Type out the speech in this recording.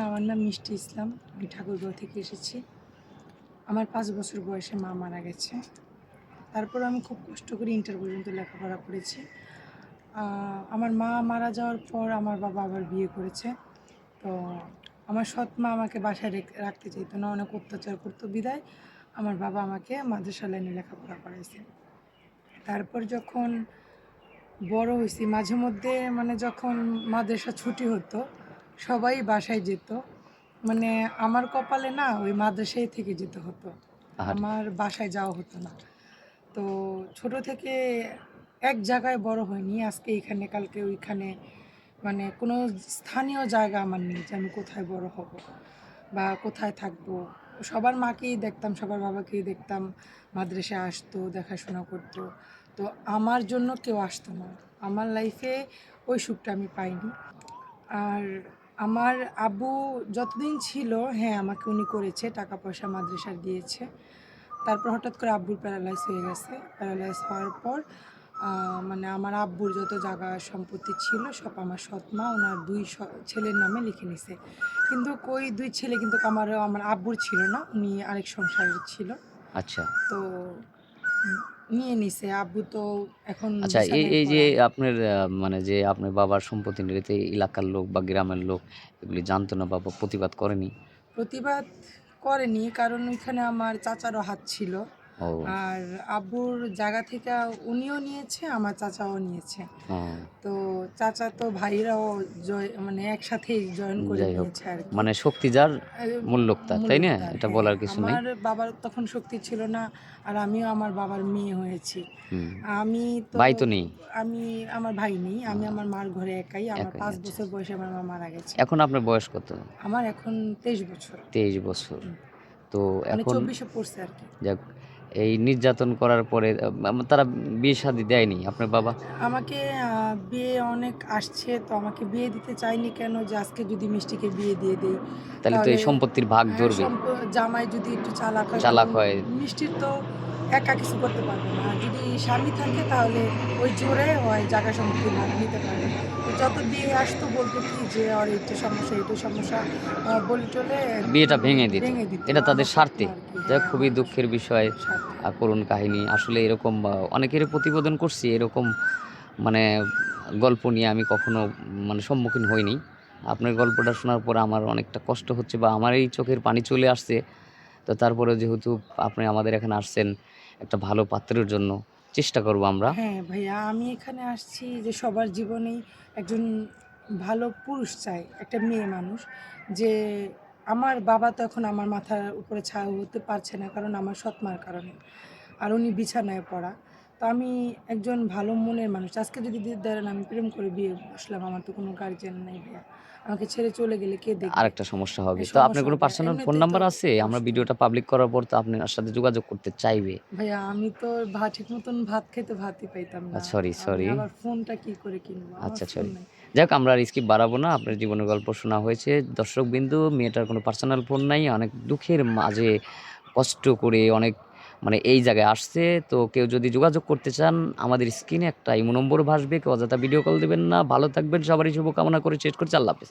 আমার নাম মিষ্টি ইসলাম। আমি ঠাকুরগাঁও থেকে এসেছি। আমার ৫ বছর বয়সে মা মারা গেছে। তারপর আমি খুব কষ্ট করে ইন্টার পর্যন্ত লেখাপড়া করেছি। আমার মা মারা যাওয়ার পর আমার বাবা আবার বিয়ে করেছে। তো আমার সৎ মা আমাকে বাসায় রাখতে চাইতো না, অনেক অত্যাচার করতো বিধায় আমার বাবা আমাকে মাদ্রাসা লাইনে লেখাপড়া করাইছে। তারপর যখন বড় হয়েছি, মাঝে মধ্যে যখন মাদ্রাসা ছুটি হতো সবাই বাসায় যেত, আমার কপালে না ওই মাদ্রাসায় থেকে যেতে হতো, আমার বাসায় যাওয়া হতো না। তো ছোট থেকে এক জায়গায় বড় হয়নি, আজকে এইখানে কালকে ওইখানে, কোনো স্থানীয় জায়গা আমার নেই যে আমি কোথায় বড় হব বা কোথায় থাকবো। সবার মাকেই দেখতাম, সবার বাবাকেই দেখতাম, মাদ্রাসায় আসতো, দেখাশোনা করতো। তো আমার জন্য কেউ আসতো না, আমার লাইফে ওই সুখটা আমি পাইনি। আর আমার আব্বু যতদিন ছিল, হ্যাঁ আমাকে উনি করেছে, টাকা পয়সা মাদ্রাসার দিয়েছে। তারপর হঠাৎ করে আব্বুর প্যারালাইজ হয়ে গেছে। প্যারালাইজ হওয়ার পর আমার আব্বুর যত জায়গা সম্পত্তি ছিল সব আমার সৎ মা ওনার 2 ছেলের নামে লিখে নিছে। কিন্তু ওই 2 ছেলে কিন্তু আমার আব্বুর ছিল না, উনি আরেক সংসারের ছিল। আচ্ছা। তো নিয়ে নিছে। আব্বু তো এখন আচ্ছা, এই বিছানায় এই যে পড়া। আপনার যে আপনার বাবার সম্পত্তি নিতে এলাকার লোক বা গ্রামের লোক এগুলি জানতো না বা প্রতিবাদ করেনি? প্রতিবাদ করেনি, কারণ ওইখানে আমার চাচারও হাত ছিল। ও। আর আব্বুর জায়গা থেকে উনিও নিয়েছে, আমার চাচাও নিয়েছে। হ্যাঁ। তো চাচা তো ভাইরাও একসাথেই জয়েন করে যাই হোক, নিয়েছে আর কি। শক্তি যার মূল লোক তার, তাই না? মুলুকতার, এটা হ্যাঁ। বলার কিছু নাই। আমার বাবার তখন শক্তি ছিল না, আর আমিও আমার বাবার মেয়ে হয়েছি। হুম। আমি তো ভাই তো নেই? আমি আমার ভাই নেই, আমি আমার মার ঘরে একাই। আমার একাই, ৫ আচ্ছা। বছর বয়সে আমার মা মারা গেছে। এখন আপনার বয়স কত? আমার এখন 23 বছর। 23 বছর। তো এখন 24-এ পড়ছে আর কি। যাক, এই নির্যাতন করার পরে তারা বিয়ে-শাদী দেয়নি আপনার বাবা? আমাকে বিয়ে অনেক আসছে, তো আমাকে বিয়ে দিতে চায়নি কেন, যে আজকে যদি মিষ্টিকে বিয়ে দিয়ে দেই তাহলে তো তাহলে এই সম্পত্তির ভাগ ধরবে। জামাই যদি একটু চালাক হয়, চালাক কারণ হয়। মিষ্টির তো একা কিছু করতে পারবে না। আর যদি স্বামী থাকে তাহলে ওই জোরে হয় জায়গা সম্পত্তি ভাগ নিতে পারবে। তো যত বিয়ে আসতো বলতো কি যে আর এইটা সমস্যা, এইটা সমস্যা, বলে টলে বিয়েটা ভেঙে দিত। ভেঙে দিত এটা তাদের আমার সৎ স্বার্থে। মা আর কি। যাক, হ্যাঁ, খুবই আমার দুঃখের বিষয়, স্বার্থে। করুণ কাহিনী। আসলে এরকম অনেকেরই প্রতিবেদন করছি, এরকম মানে গল্প নিয়ে আমি কখনো সম্মুখীন হইনি। আপনার গল্পটা শোনার পর আমার অনেকটা কষ্ট হচ্ছে বা আমার এই চোখের পানি চলে আসছে। তো তারপরেও যেহেতু আপনি আমাদের এখানে আসছেন একটা ভালো পাত্রের জন্য, চেষ্টা করব আমরা। হ্যাঁ ভাইয়া, আমি এখানে আসছি যে সবার জীবনেই একজন ভালো পুরুষ চাই, একটা মেয়ে মানুষ। যে আমার বাবা তো এখন আমার মাথার উপরে ছায়া হতে পারছে না, কারণ আমার সৎ মার কারণে, আর উনি বিছানায় পড়া। তো আমি একজন ভালো মনের মানুষ। আজকে যদি ধরেন আমি প্রেম করে বিয়ে বসলাম, আমার তো কোনো গার্জিয়ান নাই ভাইয়া, আমাকে ছেড়ে চলে গেলে কে দেখবে? আরেকটা সমস্যা হবে। এই তো আপনার সমস্যা কোনো হবে, পার্সোনাল ফোন এমনিতেই তো নাম্বার আছে? আমরা কষ্ট। ভিডিওটা পাবলিক করার পর তো আপনার সাথে যোগাযোগ করতে চাইবে। ভাইয়া আমি তো ঠিক মতন ভাত খেতে ভাতই পাইতাম না, সরি, আমি সরি। আবার ফোনটা কি করে কিনবো? আমার আচ্ছা, ফোন সরি। নাই। যাক, আমরা আর স্কিপ বাড়াবো না। আপনার জীবনের গল্প শোনা হয়েছে। দর্শকবিন্দু, মেয়েটার কোনো পার্সোনাল ফোন নাই। অনেক দুঃখের মাঝে কষ্ট করে অনেক এই জায়গায় আসছে। তো কেউ যদি যোগাযোগ করতে চান, আমাদের স্ক্রিনে একটা ইমো নম্বর ভাসবে। কেউ অযথা ভিডিও কল দিবেন না। ভালো থাকবেন। সবারই শুভকামনা করে শেষ করছি। আল্লাহ হাফেজ।